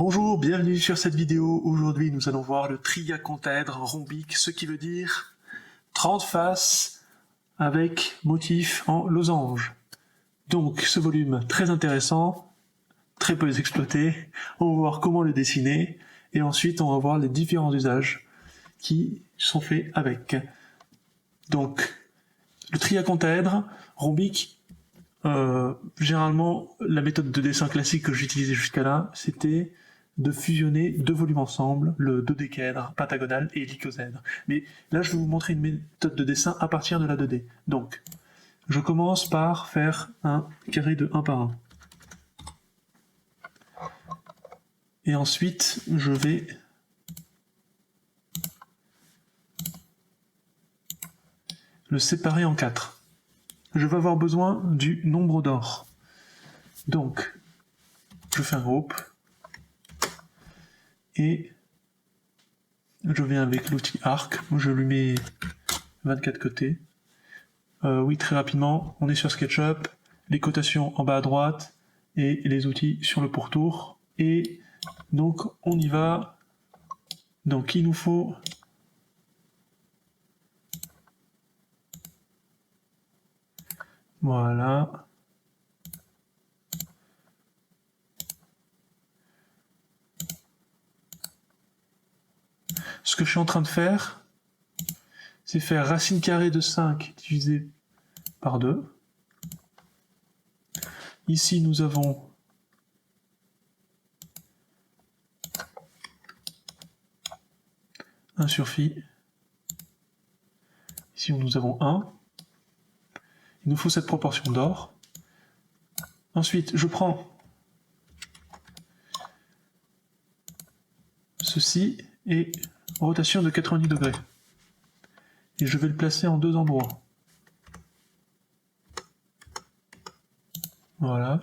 Bonjour, bienvenue sur cette vidéo. Aujourd'hui, nous allons voir le triacontaèdre rhombique, ce qui veut dire 30 faces avec motif en losange. Donc, ce volume très intéressant, très peu exploité. On va voir comment le dessiner et ensuite on va voir les différents usages qui sont faits avec. Donc, le triacontaèdre rhombique, généralement, la méthode de dessin classique que j'utilisais jusqu'à là, c'était de fusionner deux volumes ensemble, le dodécaèdre, pentagonal et l'icosèdre. Mais là, je vais vous montrer une méthode de dessin à partir de la 2D. Donc, je commence par faire un carré de 1 par 1. Et ensuite, je vais le séparer en 4. Je vais avoir besoin du nombre d'or. Donc, je fais un groupe. Et je viens avec l'outil arc, je lui mets 24 côtés. Oui, très rapidement, on est sur SketchUp, les cotations en bas à droite et les outils sur le pourtour. Et donc on y va. Donc il nous faut voilà. Ce que je suis en train de faire, c'est faire racine carrée de 5 divisé par 2. Ici, nous avons un sur phi. Ici, nous avons 1. Il nous faut cette proportion d'or. Ensuite, je prends ceci et rotation de 90 degrés. Et je vais le placer en deux endroits. Voilà.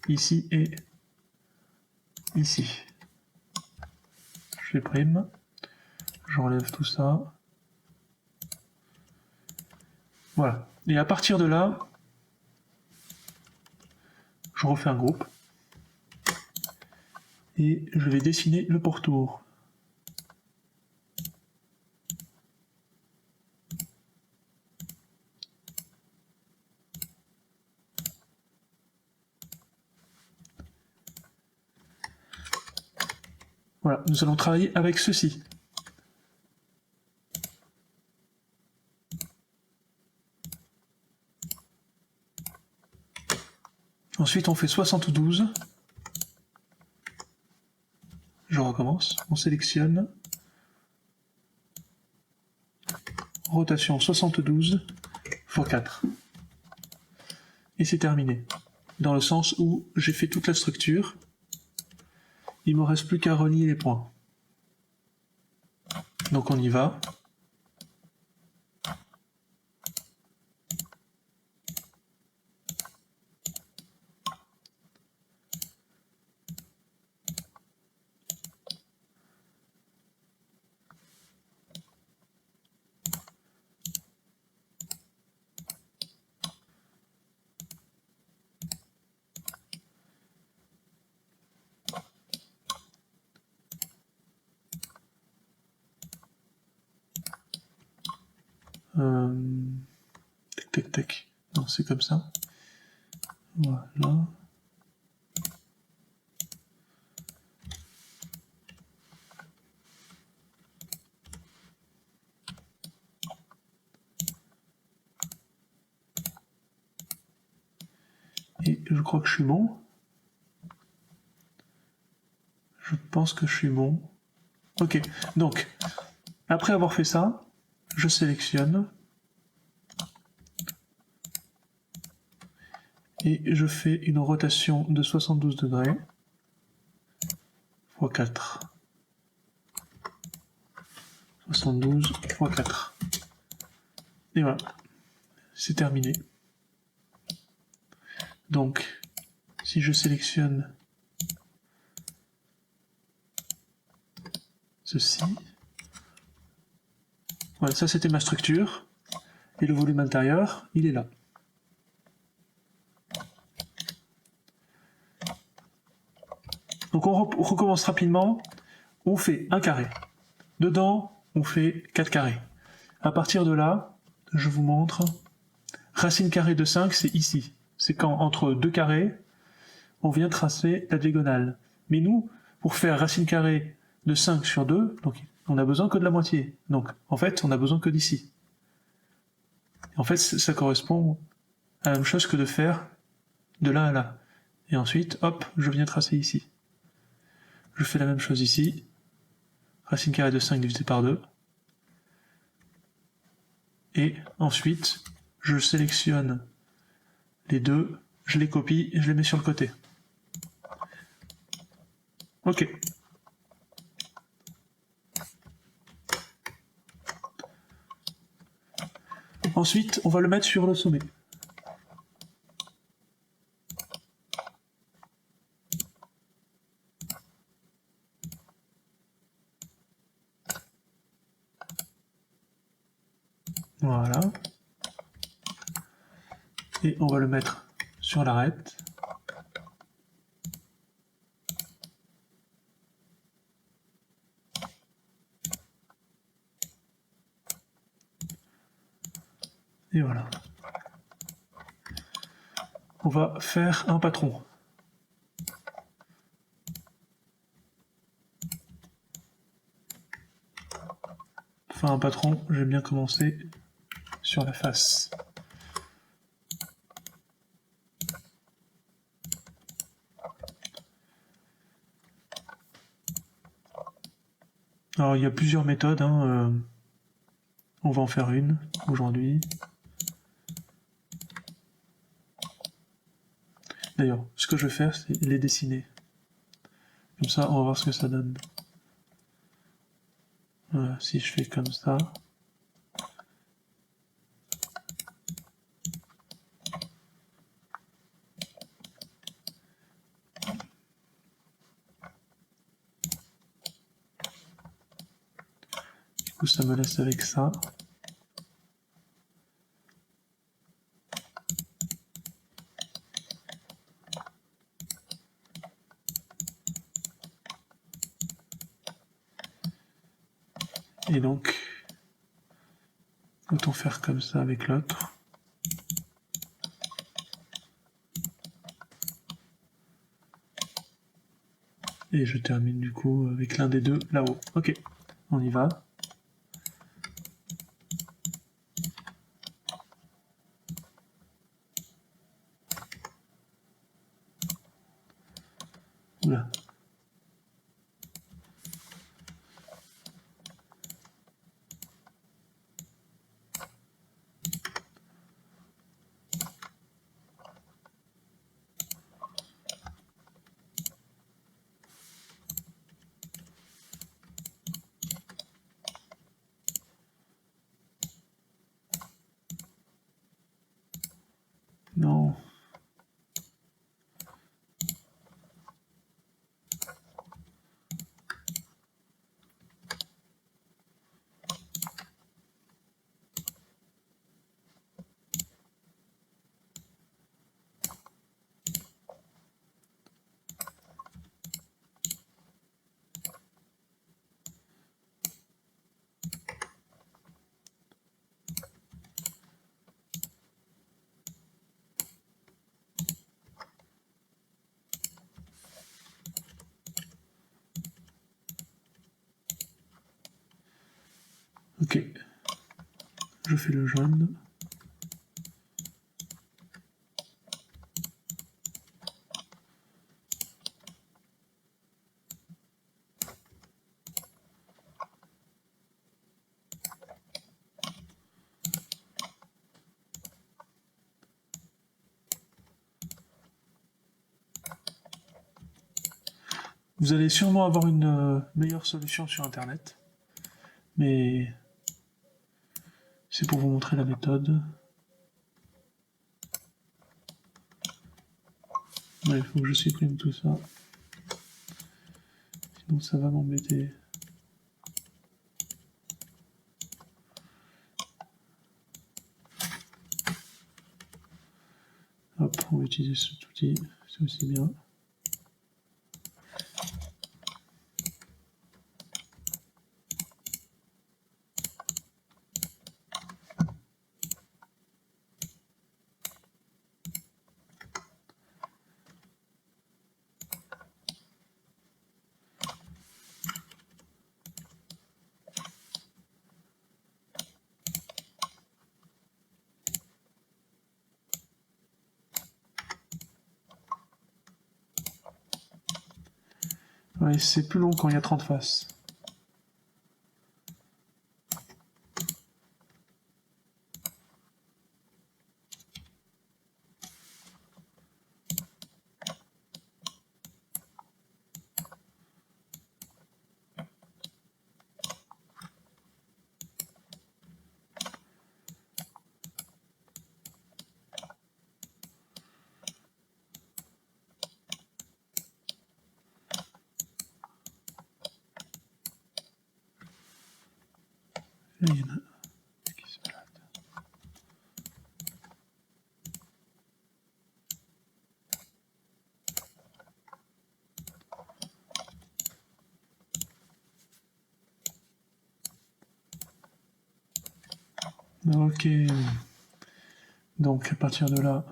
Ici et ici. Je prime. J'enlève tout ça. Voilà. Et à partir de là, je refais un groupe. Et je vais dessiner le pourtour. Voilà, nous allons travailler avec ceci. Ensuite, on fait 72. Je recommence. On sélectionne. Rotation 72 x 4. Et c'est terminé. Dans le sens où j'ai fait toute la structure. Il ne me reste plus qu'à relier les points. Donc on y va. Tac, tac, tac. Non, c'est comme ça. Voilà. Et je crois que je suis bon. Je pense que je suis bon. Ok, donc, après avoir fait ça, je sélectionne. Et je fais une rotation de 72 degrés x 4. 72 x 4. Et voilà, c'est terminé. Donc, si je sélectionne ceci, voilà, ça c'était ma structure, et le volume intérieur, il est là. Donc on recommence rapidement. On fait un carré. Dedans, on fait 4 carrés. À partir de là, je vous montre. Racine carrée de 5, c'est ici. C'est quand entre deux carrés, on vient tracer la diagonale. Mais nous, pour faire racine carrée de 5 sur 2, donc on a besoin que de la moitié. Donc en fait, on a besoin que d'ici. En fait, ça correspond à la même chose que de faire de là à là. Et ensuite, hop, je viens tracer ici. Je fais la même chose ici. Racine carrée de 5 divisé par 2. Et ensuite, je sélectionne les deux, je les copie et je les mets sur le côté. Ok. Ensuite, on va le mettre sur le sommet. Voilà. Et on va le mettre sur l'arête. Et voilà. On va faire un patron. Enfin, un patron, j'aime bien commencer sur la face. Alors, il y a plusieurs méthodes. On va en faire une aujourd'hui. D'ailleurs, ce que je vais faire, c'est les dessiner. Comme ça, on va voir ce que ça donne. Voilà, si je fais comme ça. Du coup, ça me laisse avec ça. Et donc, autant faire comme ça avec l'autre. Et je termine du coup avec l'un des deux là-haut. Ok, on y va. Oula. Non. Ok. Je fais le jaune. Vous allez sûrement avoir une meilleure solution sur Internet, mais c'est pour vous montrer la méthode. Ouais, il faut que je supprime tout ça, sinon ça va m'embêter. Hop, on va utiliser cet outil, c'est aussi bien. Ouais, c'est plus long quand il y a 30 faces. Là, il y en a un qui se balade. Ok. Donc à partir de là,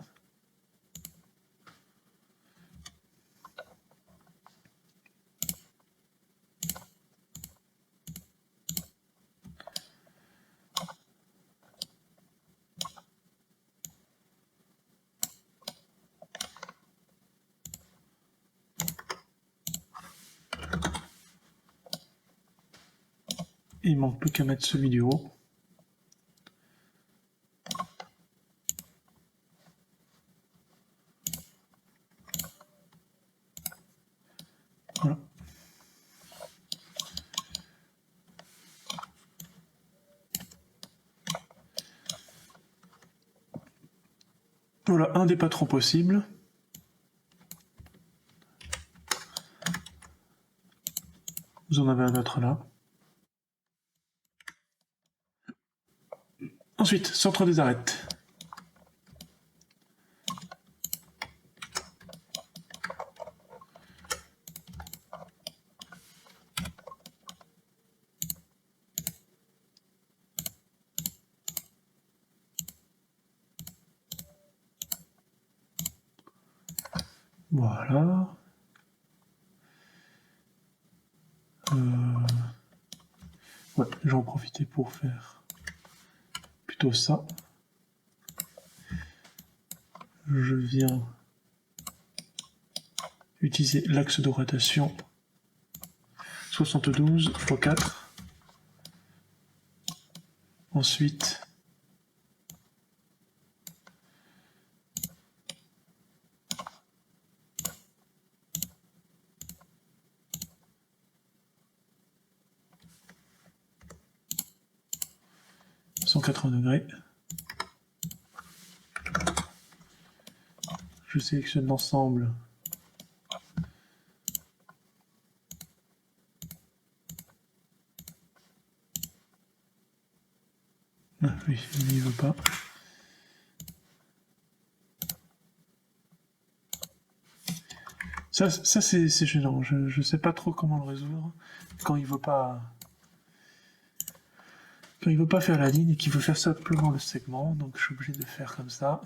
il manque plus qu'à mettre celui du haut. Voilà. Voilà un des patrons possibles. Vous en avez un autre là. Ensuite, centre des arêtes. Voilà. Ouais, j'en profiter pour faire plutôt ça. Je viens utiliser l'axe de rotation 72 x 4. Ensuite, « 180 degrés. Je sélectionne l'ensemble. Ah oui, il n'y veut pas. Ça c'est gênant. Je sais pas trop comment le résoudre quand il veut pas. Quand il veut pas faire la ligne et qu'il veut faire simplement le segment, donc je suis obligé de faire comme ça.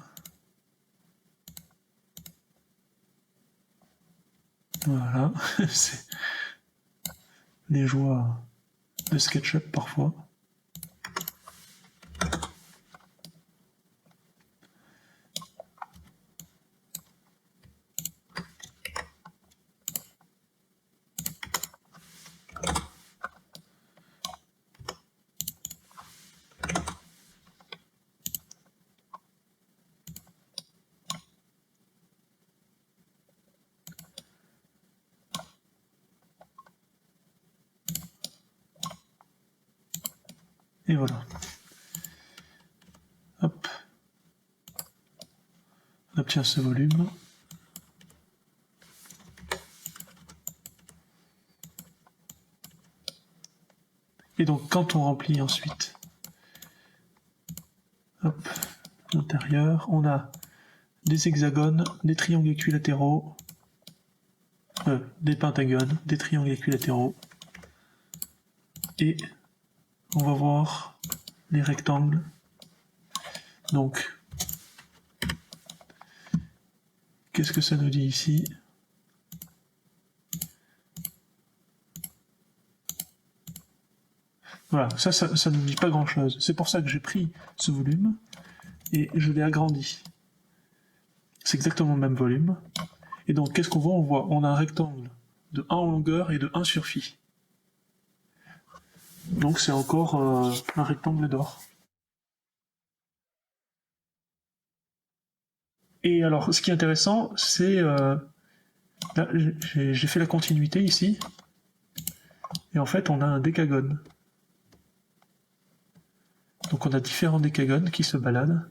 Voilà, c'est les joies de SketchUp parfois. Et voilà. Hop. On obtient ce volume. Et donc quand on remplit ensuite hop, l'intérieur, on a des hexagones, des triangles équilatéraux, des pentagones, des triangles équilatéraux, et on va voir les rectangles. Donc, qu'est-ce que ça nous dit ici? Voilà, ça ne dit pas grand-chose. C'est pour ça que j'ai pris ce volume et je l'ai agrandi. C'est exactement le même volume. Et donc, qu'est-ce qu'on voit? On a un rectangle de 1 en longueur et de 1 sur phi. Donc c'est encore un rectangle d'or. Et alors, ce qui est intéressant, c'est... là, j'ai fait la continuité ici. Et en fait, on a un décagone. Donc on a différents décagones qui se baladent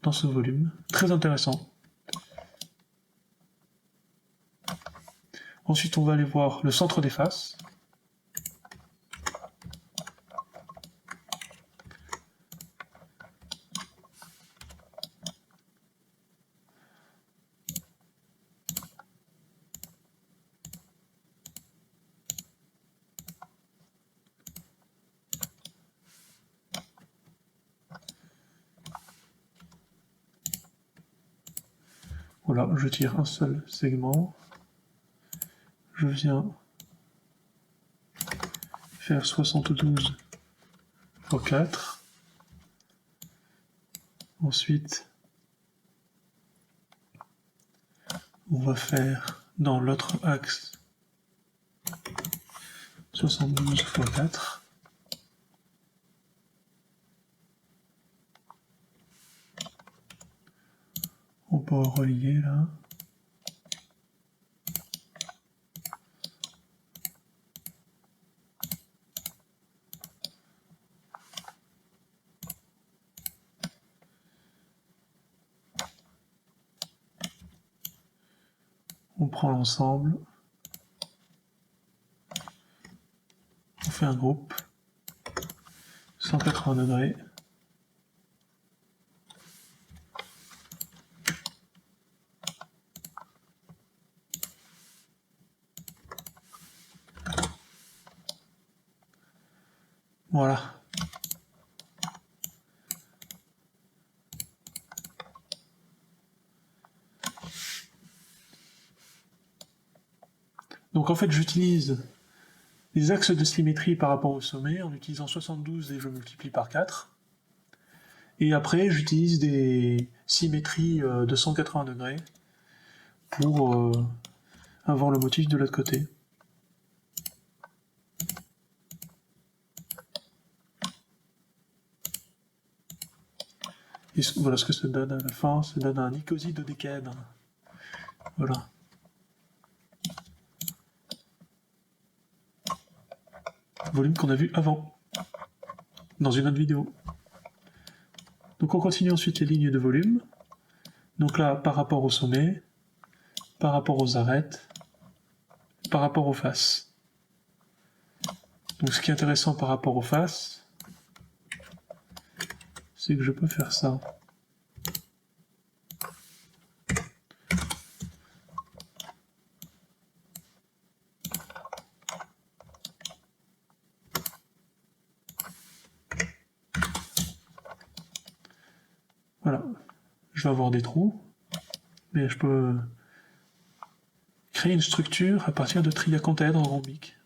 dans ce volume. Très intéressant. Ensuite, on va aller voir le centre des faces. Voilà, je tire un seul segment. Je viens faire 72 x 4. Ensuite, on va faire dans l'autre axe 72 x 4. On peut relier là. On prend l'ensemble. On fait un groupe. 180 degrés. Voilà. Donc en fait, j'utilise les axes de symétrie par rapport au sommet en utilisant 72 et je multiplie par 4. Et après, j'utilise des symétries de 180 degrés pour avoir le motif de l'autre côté. Et voilà ce que ça donne à la fin, ça donne un icosydodécaèdre. Voilà. Volume qu'on a vu avant, dans une autre vidéo. Donc on continue ensuite les lignes de volume. Donc là, par rapport au sommet, par rapport aux arêtes, par rapport aux faces. Donc ce qui est intéressant par rapport aux faces, c'est que je peux faire ça. Voilà. Je vais avoir des trous, mais je peux créer une structure à partir de triacontaèdres rhombiques.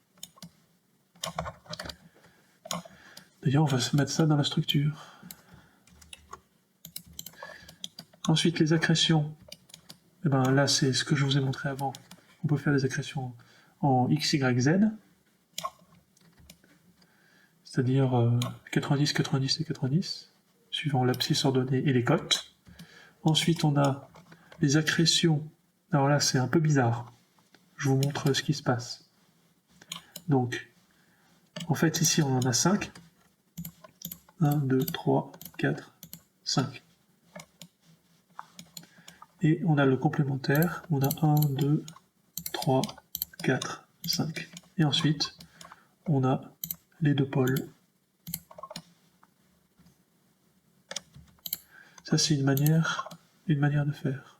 D'ailleurs, on va se mettre ça dans la structure. Ensuite, les accrétions. Et ben là, c'est ce que je vous ai montré avant. On peut faire des accrétions en X, Y, Z. C'est-à-dire 90, 90 et 90, suivant l'abscisse ordonnée et les cotes. Ensuite, on a les accrétions. Alors là, c'est un peu bizarre. Je vous montre ce qui se passe. Donc, en fait, ici, on en a 5. 1, 2, 3, 4, 5. Et on a le complémentaire. On a 1, 2, 3, 4, 5. Et ensuite, on a les deux pôles. Ça, c'est une manière de faire.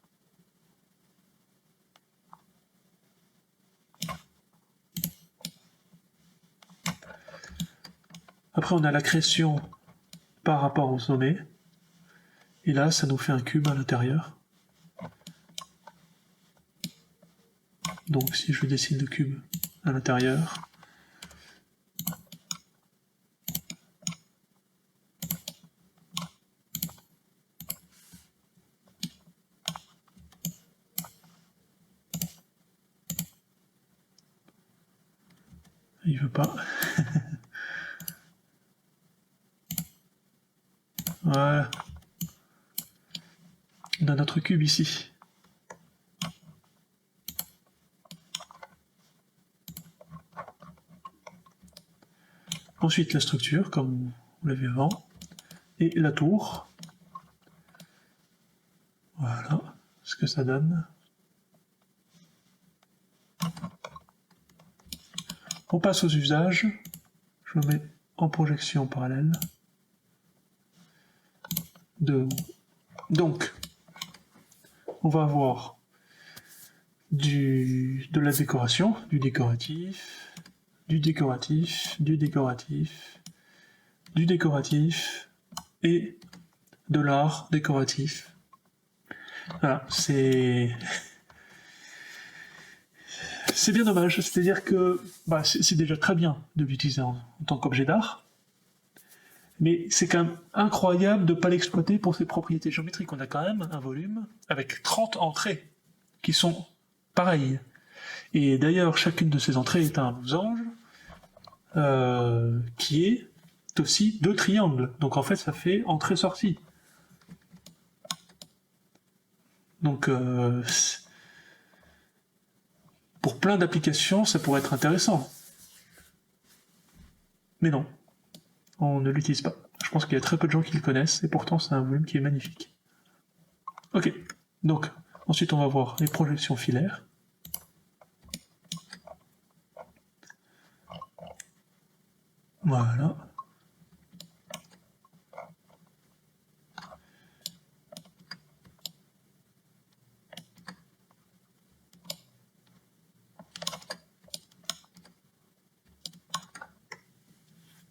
Après, on a l'accrétion par rapport au sommet. Et là, ça nous fait un cube à l'intérieur. Donc, si je dessine le cube à l'intérieur, Il veut pas. Voilà. On a notre cube ici. Ensuite la structure, comme on l'a vu avant, et la tour. Voilà ce que ça donne. On passe aux usages. Je le mets en projection parallèle. Donc, on va avoir de la décoration, du décoratif, du décoratif, du décoratif, du décoratif et de l'art décoratif. Voilà, c'est bien dommage, c'est-à-dire que c'est déjà très bien de l'utiliser en tant qu'objet d'art, mais c'est quand même incroyable de ne pas l'exploiter pour ses propriétés géométriques. On a quand même un volume avec 30 entrées qui sont pareilles. Et d'ailleurs, chacune de ces entrées est un losange qui est aussi 2 triangles. Donc en fait, ça fait entrée-sortie. Donc pour plein d'applications, ça pourrait être intéressant. Mais non, on ne l'utilise pas. Je pense qu'il y a très peu de gens qui le connaissent, et pourtant c'est un volume qui est magnifique. Ok, donc ensuite on va voir les projections filaires. Voilà.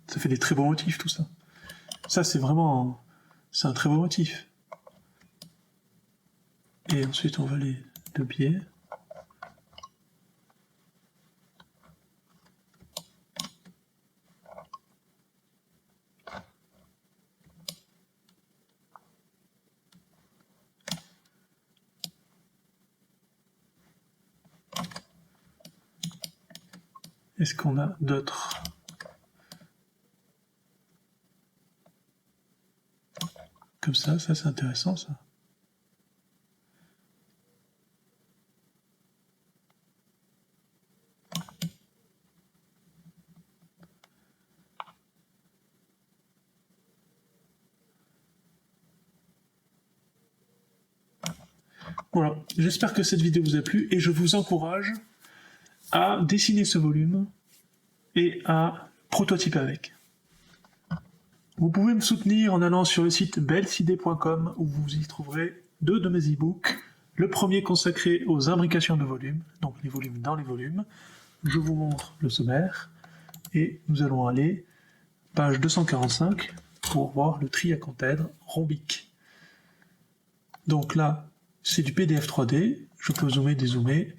Ça fait des très beaux motifs tout ça. Ça c'est vraiment... c'est un très beau motif. Et ensuite on va les 2 biais. Est-ce qu'on a d'autres? Comme ça c'est intéressant ça. Voilà, j'espère que cette vidéo vous a plu et je vous encourage à dessiner ce volume et à prototyper avec. Vous pouvez me soutenir en allant sur le site belsidé.com où vous y trouverez 2 de mes e-books. Le premier consacré aux imbrications de volumes, donc les volumes dans les volumes. Je vous montre le sommaire et nous allons aller page 245 pour voir le triacontèdre rhombique. Donc là, c'est du PDF 3D, je peux zoomer, dézoomer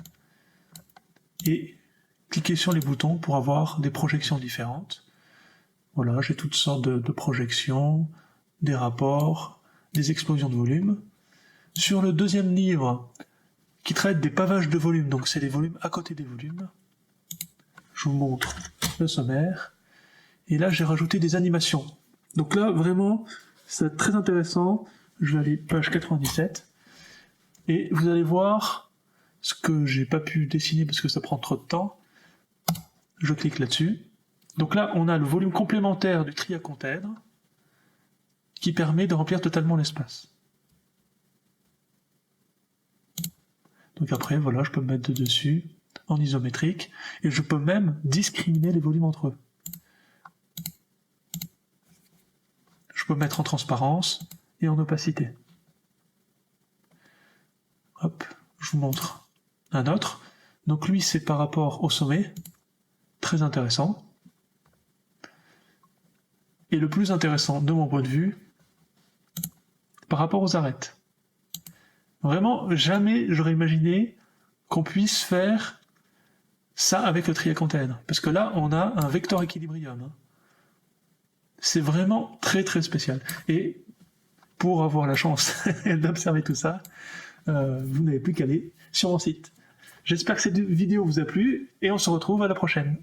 et cliquer sur les boutons pour avoir des projections différentes. Voilà, j'ai toutes sortes de projections, des rapports, des explosions de volume. Sur le deuxième livre, qui traite des pavages de volume, donc c'est les volumes à côté des volumes, je vous montre le sommaire. Et là, j'ai rajouté des animations. Donc là, vraiment, c'est très intéressant. Je vais aller page 97. Et vous allez voir ce que j'ai pas pu dessiner parce que ça prend trop de temps. Je clique là-dessus. Donc là, on a le volume complémentaire du triacontèdre qui permet de remplir totalement l'espace. Donc après, voilà, je peux me mettre dessus en isométrique et je peux même discriminer les volumes entre eux. Je peux mettre en transparence et en opacité. Hop, je vous montre un autre. Donc lui, c'est par rapport au sommet. Très intéressant. Et le plus intéressant, de mon point de vue, par rapport aux arêtes. Vraiment, jamais j'aurais imaginé qu'on puisse faire ça avec le triacontèdre. Parce que là, on a un vecteur équilibrium. C'est vraiment très très spécial. Et pour avoir la chance d'observer tout ça, vous n'avez plus qu'à aller sur mon site. J'espère que cette vidéo vous a plu et on se retrouve à la prochaine.